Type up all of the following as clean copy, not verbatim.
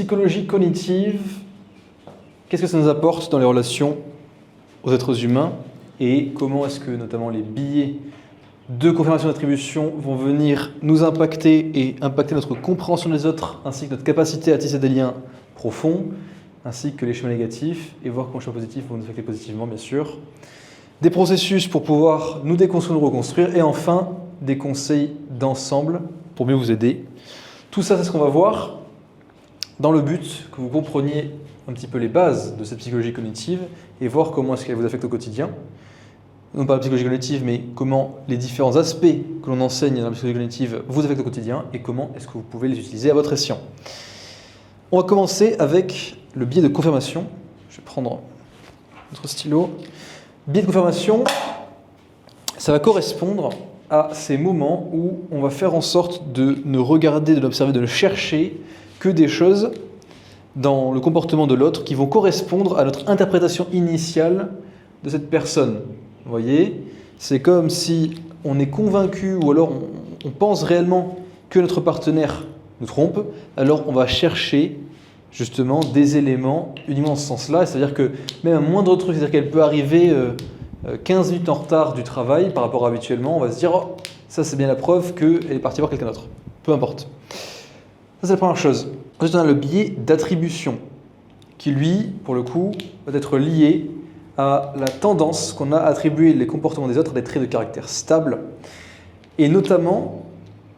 psychologie cognitive, qu'est-ce que ça nous apporte dans les relations aux êtres humains et comment est-ce que notamment les biais de confirmation d'attribution vont venir nous impacter et impacter notre compréhension des autres ainsi que notre capacité à tisser des liens profonds ainsi que les schémas négatifs et voir comment les schémas positifs vont nous affecter positivement bien sûr. Des processus pour pouvoir nous déconstruire, nous reconstruire et enfin des conseils d'ensemble pour mieux vous aider. Tout ça c'est ce qu'on va voir dans le but que vous compreniez un petit peu les bases de cette psychologie cognitive et voir comment est-ce qu'elle vous affecte au quotidien. Non pas la psychologie cognitive, mais comment les différents aspects que l'on enseigne dans la psychologie cognitive vous affectent au quotidien et comment est-ce que vous pouvez les utiliser à votre escient. On va commencer avec le biais de confirmation. Je vais prendre notre stylo. Biais de confirmation, ça va correspondre à ces moments où on va faire en sorte de ne regarder, de l'observer, de ne chercher que des choses dans le comportement de l'autre qui vont correspondre à notre interprétation initiale de cette personne. Vous voyez, c'est comme si on est convaincu ou alors on pense réellement que notre partenaire nous trompe, alors on va chercher justement des éléments uniquement dans ce sens-là, c'est-à-dire que même un moindre truc, c'est-à-dire qu'elle peut arriver 15 minutes en retard du travail par rapport à habituellement, on va se dire oh, ça c'est bien la preuve qu'elle est partie voir quelqu'un d'autre, peu importe. Ça c'est la première chose. Ensuite on a le biais d'attribution qui lui, pour le coup, va être lié à la tendance qu'on a à attribuer les comportements des autres à des traits de caractère stables et notamment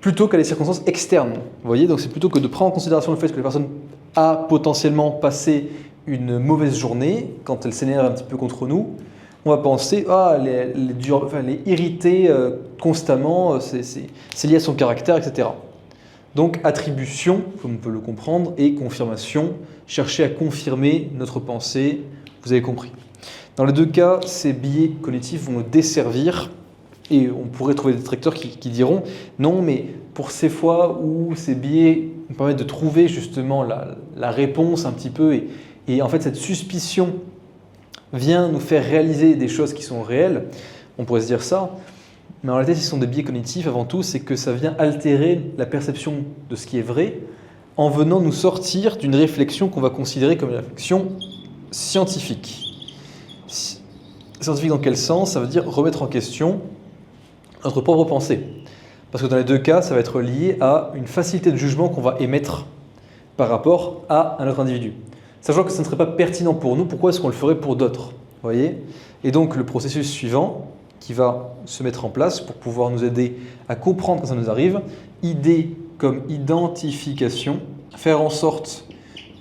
plutôt qu'à des circonstances externes. Vous voyez, donc c'est plutôt que de prendre en considération le fait que la personne a potentiellement passé une mauvaise journée quand elle s'énerve un petit peu contre nous, on va penser ah elle est irritée constamment, c'est lié à son caractère, etc. Donc attribution, comme on peut le comprendre, et confirmation, chercher à confirmer notre pensée, vous avez compris. Dans les deux cas, ces biais cognitifs vont nous desservir et on pourrait trouver des détracteurs qui diront non, mais pour ces fois où ces biais nous permettent de trouver justement la réponse un petit peu et en fait cette suspicion vient nous faire réaliser des choses qui sont réelles, on pourrait se dire ça, mais en réalité, si ce sont des biais cognitifs, avant tout, c'est que ça vient altérer la perception de ce qui est vrai en venant nous sortir d'une réflexion qu'on va considérer comme une réflexion scientifique. Scientifique dans quel sens? Ça veut dire remettre en question notre propre pensée. Parce que dans les deux cas, ça va être lié à une facilité de jugement qu'on va émettre par rapport à un autre individu. Sachant que ça ne serait pas pertinent pour nous, pourquoi est-ce qu'on le ferait pour d'autres? Vous voyez? Et donc le processus suivant qui va se mettre en place pour pouvoir nous aider à comprendre quand ça nous arrive, idée comme identification, faire en sorte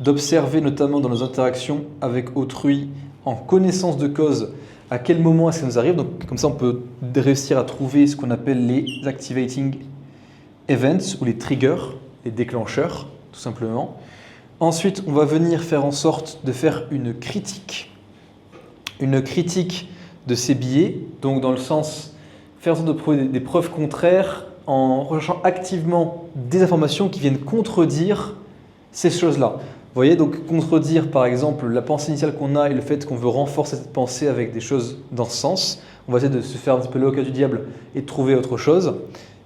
d'observer notamment dans nos interactions avec autrui en connaissance de cause à quel moment est-ce que ça nous arrive. Donc comme ça on peut réussir à trouver ce qu'on appelle les activating events ou les triggers, les déclencheurs tout simplement. Ensuite on va venir faire en sorte de faire une critique de ces biais, donc dans le sens faire en sorte de trouver des preuves contraires en recherchant activement des informations qui viennent contredire ces choses-là. Vous voyez, donc contredire par exemple la pensée initiale qu'on a et le fait qu'on veut renforcer cette pensée avec des choses dans ce sens. On va essayer de se faire un petit peu l'avocat du diable et de trouver autre chose.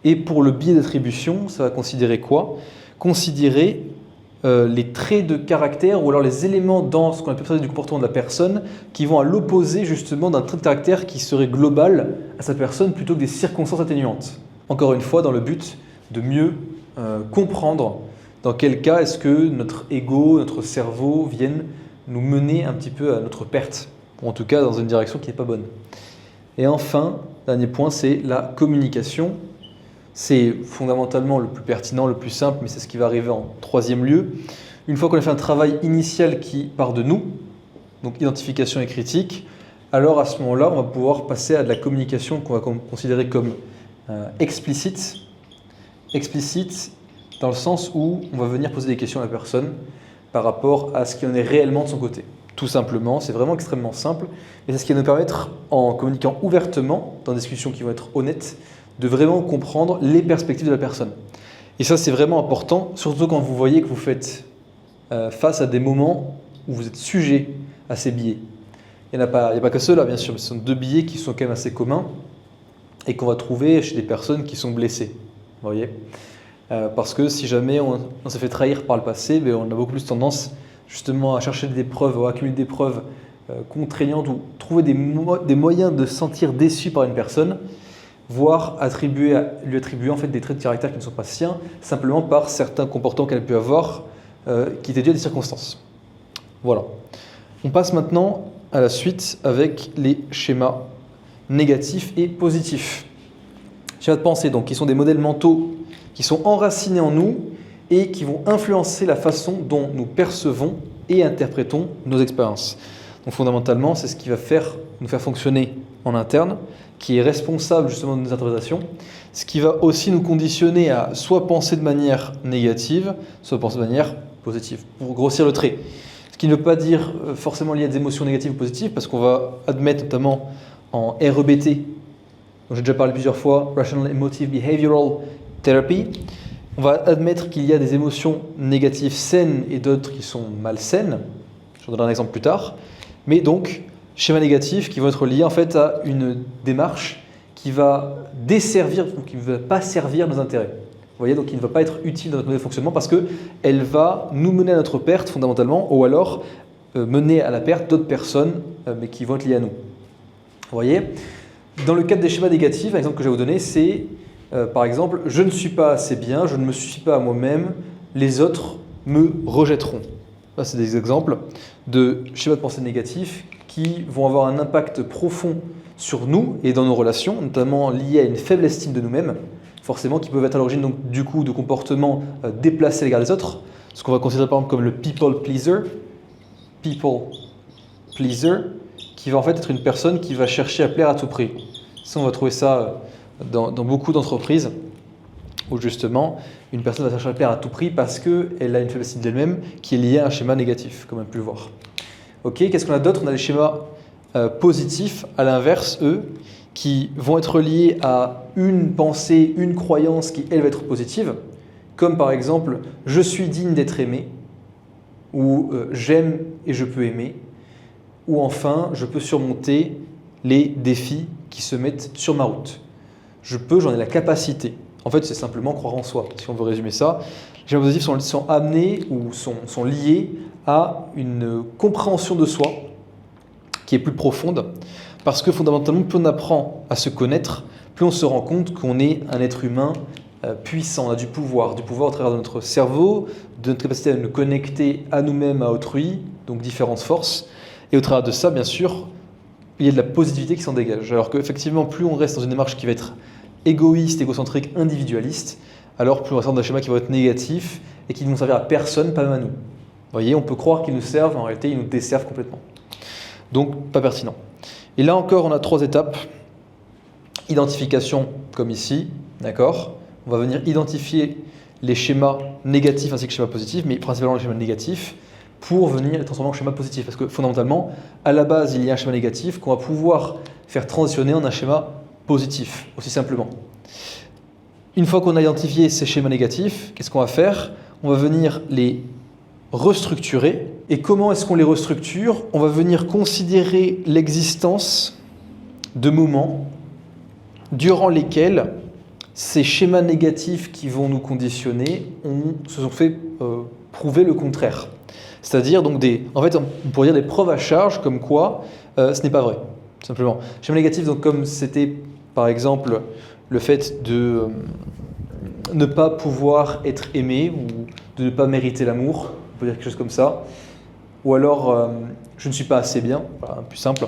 Et pour le biais d'attribution, ça va considérer quoi? Considérer les traits de caractère ou alors les éléments dans ce qu'on appelle du comportement de la personne qui vont à l'opposé justement d'un trait de caractère qui serait global à sa personne plutôt que des circonstances atténuantes. Encore une fois, dans le but de mieux comprendre dans quel cas est-ce que notre ego, notre cerveau viennent nous mener un petit peu à notre perte, ou en tout cas dans une direction qui n'est pas bonne. Et enfin, dernier point, c'est la communication. C'est fondamentalement le plus pertinent, le plus simple, mais c'est ce qui va arriver en troisième lieu. Une fois qu'on a fait un travail initial qui part de nous, donc identification et critique, alors à ce moment-là, on va pouvoir passer à de la communication qu'on va considérer comme explicite. Explicite dans le sens où on va venir poser des questions à la personne par rapport à ce qui en est réellement de son côté. Tout simplement, c'est vraiment extrêmement simple, et c'est ce qui va nous permettre, en communiquant ouvertement, dans des discussions qui vont être honnêtes, de vraiment comprendre les perspectives de la personne. Et ça, c'est vraiment important, surtout quand vous voyez que vous faites face à des moments où vous êtes sujet à ces biais. Il n'y a pas que ceux-là, bien sûr, mais ce sont deux biais qui sont quand même assez communs et qu'on va trouver chez des personnes qui sont blessées. Vous voyez ? Parce que si jamais on s'est fait trahir par le passé, on a beaucoup plus tendance justement à chercher des preuves, ou à accumuler des preuves contraignantes, ou trouver des moyens de se sentir déçu par une personne, voire lui attribuer en fait des traits de caractère qui ne sont pas siens, simplement par certains comportements qu'elle a pu avoir, qui étaient dus à des circonstances. Voilà. On passe maintenant à la suite avec les schémas négatifs et positifs. Schémas de pensée, donc, qui sont des modèles mentaux qui sont enracinés en nous et qui vont influencer la façon dont nous percevons et interprétons nos expériences. Donc fondamentalement, c'est ce qui va nous faire fonctionner en interne, qui est responsable justement de nos interprétations, ce qui va aussi nous conditionner à soit penser de manière négative, soit penser de manière positive, pour grossir le trait. Ce qui ne veut pas dire forcément lié à des émotions négatives ou positives, parce qu'on va admettre notamment en REBT, dont j'ai déjà parlé plusieurs fois, Rational Emotive Behavioral Therapy, on va admettre qu'il y a des émotions négatives saines et d'autres qui sont malsaines. Je vous donnerai un exemple plus tard. Mais donc, schémas négatifs qui vont être liés en fait à une démarche qui va desservir ou qui ne va pas servir nos intérêts. Vous voyez, donc qui ne va pas être utile dans notre mode de fonctionnement parce qu'elle va nous mener à notre perte fondamentalement, ou alors mener à la perte d'autres personnes mais qui vont être liées à nous. Vous voyez, dans le cadre des schémas négatifs, un exemple que je vais vous donner, c'est par exemple, je ne suis pas assez bien, je ne me suffis pas à moi-même, les autres me rejetteront. Là, c'est des exemples de schémas de pensée négatifs qui vont avoir un impact profond sur nous et dans nos relations, notamment liés à une faible estime de nous-mêmes, forcément qui peuvent être à l'origine donc, du coup de comportements déplacés à l'égard des autres, ce qu'on va considérer par exemple comme le people pleaser, qui va en fait être une personne qui va chercher à plaire à tout prix. Ça, on va trouver ça dans beaucoup d'entreprises où justement une personne va chercher à plaire à tout prix parce qu'elle a une faible estime d'elle-même qui est liée à un schéma négatif, comme on a pu le voir. Ok, qu'est-ce qu'on a d'autre? On a les schémas positifs, à l'inverse, eux, qui vont être liés à une pensée, une croyance qui, elle, va être positive, comme par exemple « je suis digne d'être aimé » ou « j'aime et je peux aimer » ou enfin « je peux surmonter les défis qui se mettent sur ma route ». J'en ai la capacité. En fait, c'est simplement croire en soi, si on veut résumer ça. Les schémas positifs sont amenés ou sont liés à une compréhension de soi qui est plus profonde, parce que fondamentalement, plus on apprend à se connaître, plus on se rend compte qu'on est un être humain puissant, on a du pouvoir au travers de notre cerveau, de notre capacité à nous connecter à nous-mêmes, à autrui, donc différentes forces. Et au travers de ça, bien sûr, il y a de la positivité qui s'en dégage. Alors qu'effectivement, plus on reste dans une démarche qui va être égoïste, égocentrique, individualiste, alors plus on va sortir d'un schéma qui va être négatif et qui ne vont servir à personne, pas même à nous. Vous voyez, on peut croire qu'ils nous servent, en réalité, ils nous desservent complètement. Donc, pas pertinent. Et là encore, on a 3 étapes. Identification, comme ici, d'accord ? On va venir identifier les schémas négatifs ainsi que les schémas positifs, mais principalement les schémas négatifs, pour venir les transformer en schéma positif. Parce que fondamentalement, à la base, il y a un schéma négatif qu'on va pouvoir faire transitionner en un schéma positif, aussi simplement. Une fois qu'on a identifié ces schémas négatifs, qu'est-ce qu'on va faire ? On va venir les restructurer. Et comment est-ce qu'on les restructure ? On va venir considérer l'existence de moments durant lesquels ces schémas négatifs qui vont nous conditionner se sont fait prouver le contraire. C'est-à-dire donc en fait, on pourrait dire des preuves à charge comme quoi ce n'est pas vrai, tout simplement. Schéma négatif, donc comme c'était par exemple le fait de ne pas pouvoir être aimé ou de ne pas mériter l'amour, on peut dire quelque chose comme ça. Ou alors je ne suis pas assez bien, voilà, plus simple,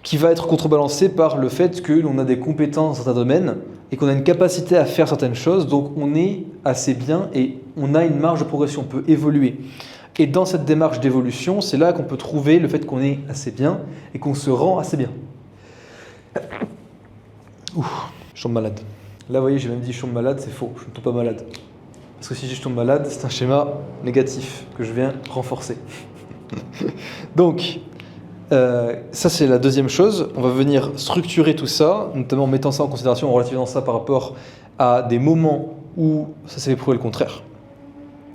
qui va être contrebalancé par le fait que l'on a des compétences dans certains domaines et qu'on a une capacité à faire certaines choses, donc on est assez bien et on a une marge de progression, on peut évoluer. Et dans cette démarche d'évolution, c'est là qu'on peut trouver le fait qu'on est assez bien et qu'on se rend assez bien. Ouh, je tombe malade. Là, vous voyez, j'ai même dit je tombe malade, c'est faux, je ne tombe pas malade. Parce que si je tombe malade, c'est un schéma négatif que je viens renforcer. Donc, ça c'est la deuxième chose. On va venir structurer tout ça, notamment en mettant ça en considération, en relativisant ça par rapport à des moments où ça s'est prouvé le contraire.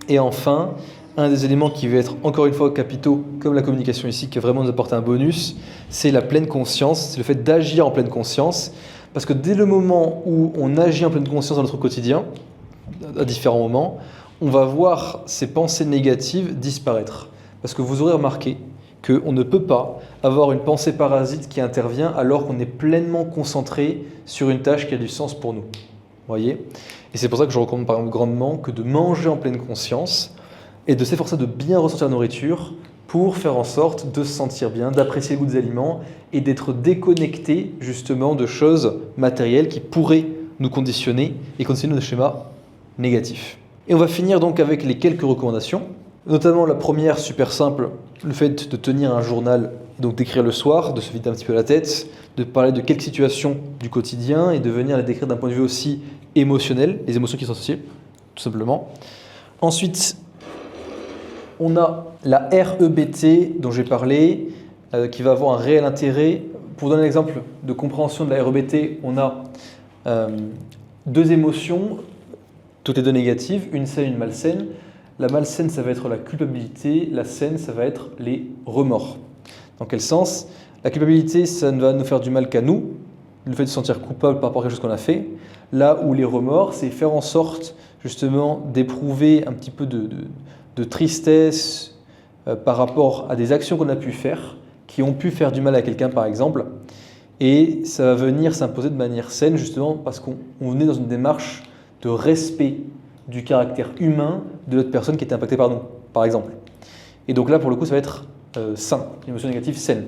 Et enfin, un des éléments qui va être encore une fois capitaux, comme la communication ici, qui va vraiment nous apporter un bonus, c'est la pleine conscience, c'est le fait d'agir en pleine conscience. Parce que dès le moment où on agit en pleine conscience dans notre quotidien, à différents moments, on va voir ces pensées négatives disparaître. Parce que vous aurez remarqué qu'on ne peut pas avoir une pensée parasite qui intervient alors qu'on est pleinement concentré sur une tâche qui a du sens pour nous. Vous voyez ? Et c'est pour ça que je recommande par exemple grandement que de manger en pleine conscience et de s'efforcer de bien ressentir la nourriture pour faire en sorte de se sentir bien, d'apprécier le goût des aliments et d'être déconnecté justement de choses matérielles qui pourraient nous conditionner et conditionner nos schémas négatifs. Et on va finir donc avec les quelques recommandations, notamment la première super simple, le fait de tenir un journal, donc d'écrire le soir, de se vider un petit peu la tête, de parler de quelques situations du quotidien et de venir les décrire d'un point de vue aussi émotionnel, les émotions qui sont associées, tout simplement. Ensuite, on a la REBT dont j'ai parlé, qui va avoir un réel intérêt. Pour donner un exemple de compréhension de la REBT, on a deux émotions, toutes les deux négatives, une saine et une malsaine. La malsaine, ça va être la culpabilité, la saine, ça va être les remords. Dans quel sens ? La culpabilité, ça ne va nous faire du mal qu'à nous, le fait de se sentir coupable par rapport à quelque chose qu'on a fait. Là où les remords, c'est faire en sorte justement d'éprouver un petit peu de tristesse par rapport à des actions qu'on a pu faire, qui ont pu faire du mal à quelqu'un par exemple. Et ça va venir s'imposer de manière saine justement parce qu'on est dans une démarche de respect du caractère humain de l'autre personne qui était impactée par nous, par exemple. Et donc là, pour le coup, ça va être sain, une émotion négative saine.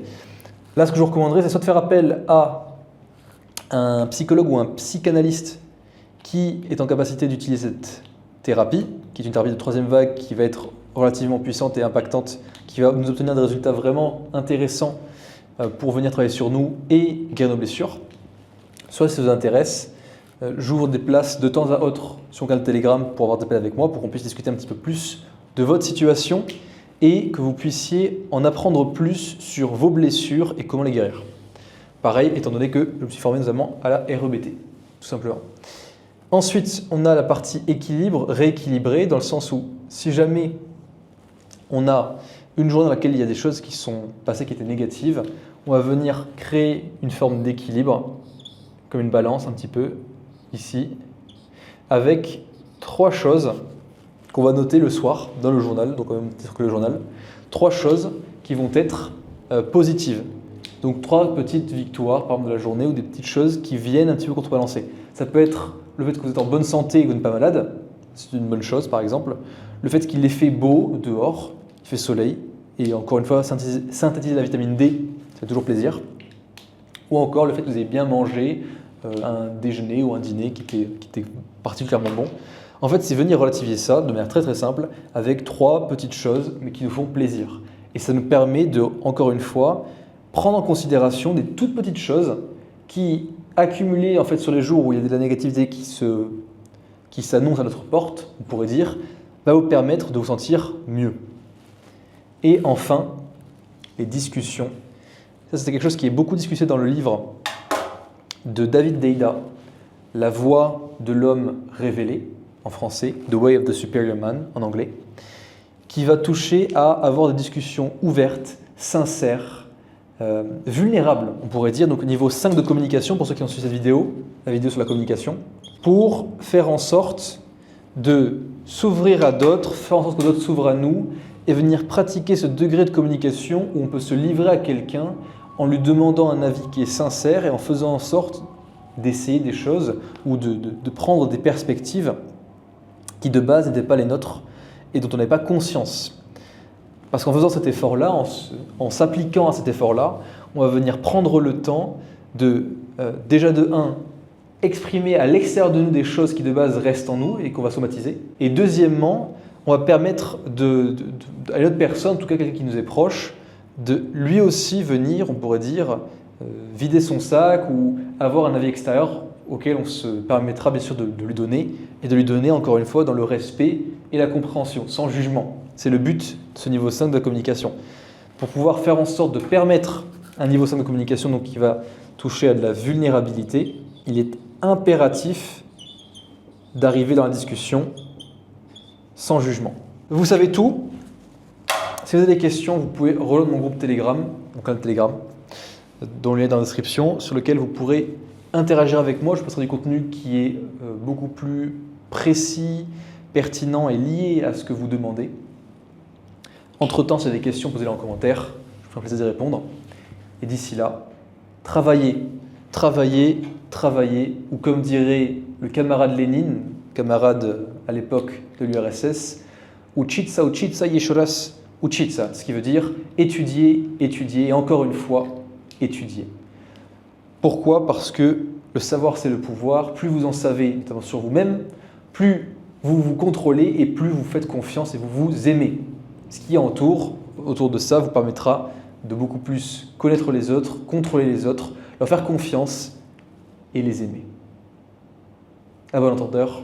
Là, ce que je vous recommanderais, c'est soit de faire appel à un psychologue ou un psychanalyste qui est en capacité d'utiliser cette thérapie, qui est une thérapie de troisième vague qui va être relativement puissante et impactante, qui va nous obtenir des résultats vraiment intéressants pour venir travailler sur nous et guérir nos blessures. Soit si ça vous intéresse, j'ouvre des places de temps à autre sur mon canal Telegram pour avoir des appels avec moi, pour qu'on puisse discuter un petit peu plus de votre situation et que vous puissiez en apprendre plus sur vos blessures et comment les guérir. Pareil, étant donné que je me suis formé notamment à la REBT, tout simplement. Ensuite, on a la partie équilibre, rééquilibré, dans le sens où si jamais on a une journée dans laquelle il y a des choses qui sont passées qui étaient négatives, on va venir créer une forme d'équilibre, comme une balance un petit peu, ici, avec 3 choses qu'on va noter le soir dans le journal, donc on va même dire que le journal, 3 choses qui vont être positives. Donc 3 petites victoires par exemple de la journée ou des petites choses qui viennent un petit peu contrebalancer. Ça peut être le fait que vous êtes en bonne santé et que vous n'êtes pas malade, c'est une bonne chose par exemple. Le fait qu'il ait fait beau dehors, il fait soleil, et encore une fois synthétiser la vitamine D, ça fait toujours plaisir. Ou encore le fait que vous ayez bien mangé un déjeuner ou un dîner qui était particulièrement bon. En fait, c'est venir relativiser ça de manière très très simple avec 3 petites choses mais qui nous font plaisir. Et ça nous permet de, encore une fois, prendre en considération des toutes petites choses qui, accumulées en fait sur les jours où il y a de la négativité qui s'annonce à notre porte, on pourrait dire, va vous permettre de vous sentir mieux. Et enfin, les discussions. Ça, c'est quelque chose qui est beaucoup discuté dans le livre de David Deida, La voix de l'homme révélé, en français, The Way of the Superior Man, en anglais, qui va toucher à avoir des discussions ouvertes, sincères, vulnérables, on pourrait dire, donc au niveau 5 de communication, pour ceux qui ont suivi cette vidéo, la vidéo sur la communication, pour faire en sorte de s'ouvrir à d'autres, faire en sorte que d'autres s'ouvrent à nous, et venir pratiquer ce degré de communication où on peut se livrer à quelqu'un en lui demandant un avis qui est sincère et en faisant en sorte d'essayer des choses ou de prendre des perspectives qui de base n'étaient pas les nôtres et dont on n'avait pas conscience. Parce qu'en faisant cet effort-là, en s'appliquant à cet effort-là, on va venir prendre le temps de, déjà de 1, exprimer à l'extérieur de nous des choses qui de base restent en nous et qu'on va somatiser. Et deuxièmement, on va permettre à une autre personne, en tout cas quelqu'un qui nous est proche, de lui aussi venir, on pourrait dire, vider son sac ou avoir un avis extérieur auquel on se permettra bien sûr de lui donner et de lui donner encore une fois dans le respect et la compréhension, sans jugement. C'est le but de ce niveau 5 de la communication. Pour pouvoir faire en sorte de permettre un niveau 5 de communication donc, qui va toucher à de la vulnérabilité, il est impératif d'arriver dans la discussion sans jugement. Vous savez tout. Si vous avez des questions, vous pouvez rejoindre mon groupe Telegram, mon canal Telegram, dont le lien est dans la description, sur lequel vous pourrez interagir avec moi. Je passerai du contenu qui est beaucoup plus précis, pertinents et liés à ce que vous demandez. Entre-temps, si vous avez des questions, posez-les en commentaire. Je vous ferai plaisir d'y répondre. Et d'ici là, travaillez, travaillez, travaillez, ou comme dirait le camarade Lénine, camarade à l'époque de l'URSS, uchitsa yeshoras uchitsa, ce qui veut dire étudier, étudier, et encore une fois, étudier. Pourquoi? Parce que le savoir, c'est le pouvoir. Plus vous en savez, notamment sur vous-même, plus vous vous contrôlez et plus vous faites confiance et vous vous aimez. Ce qui autour de ça vous permettra de beaucoup plus connaître les autres, contrôler les autres, leur faire confiance et les aimer. À bon entendeur.